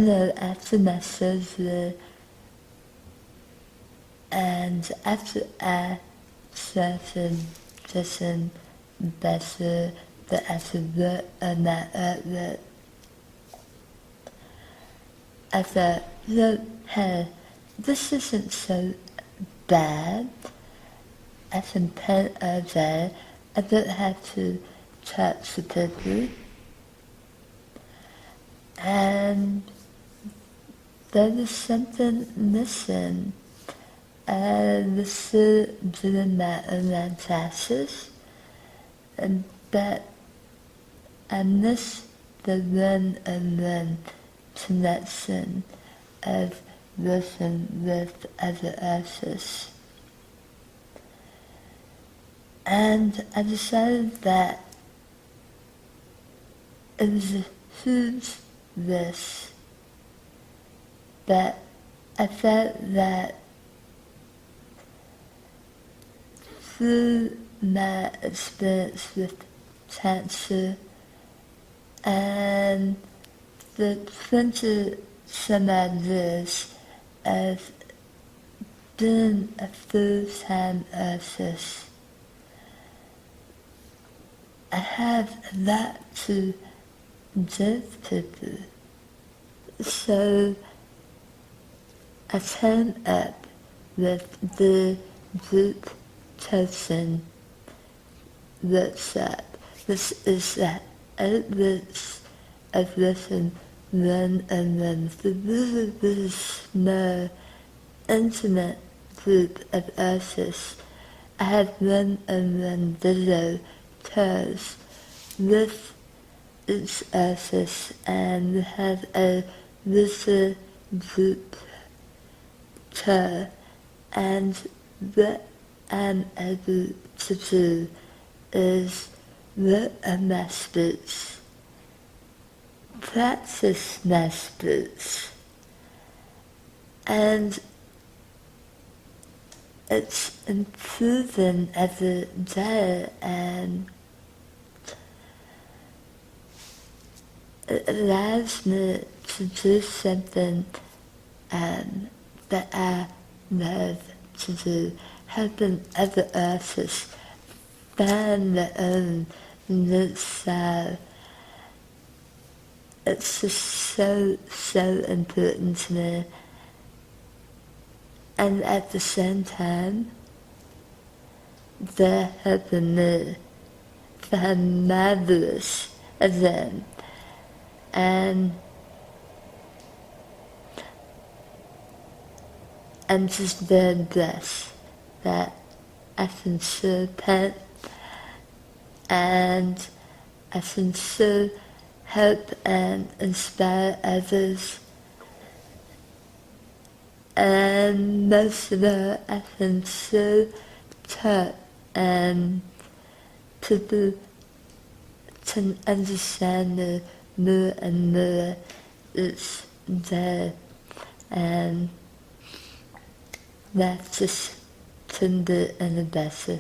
efter nästa and after a certain better the after the after the hey, this isn't so bad. As in pen there, I don't have to touch the paper. And there is something missing. This didn't matter than taxes, but I miss the then connection of working with other artists. And I decided that it was a huge risk, but I felt that through my experience with cancer and the 20 some odd years of being a full-time artist, I have a lot to give people. So I came up with the group coaching workshop. This is the outreach of lesson one and one. So this is small, intimate group of artists. I have one-on-one video calls with each artist and we have a little group call, and what I'm able to do is work on my speech, practice my speech, and it's improving every day, and it allows me to do something that I love to do, helping other artists find their own unique style. It's just so important to me. And at the same time, they're helping me find marvelous of them. And I'm just very blessed that I can still paint and I can still help and inspire others. And most of all, I can still talk and people can understand me more and more each day. And that's just couldn't be any better.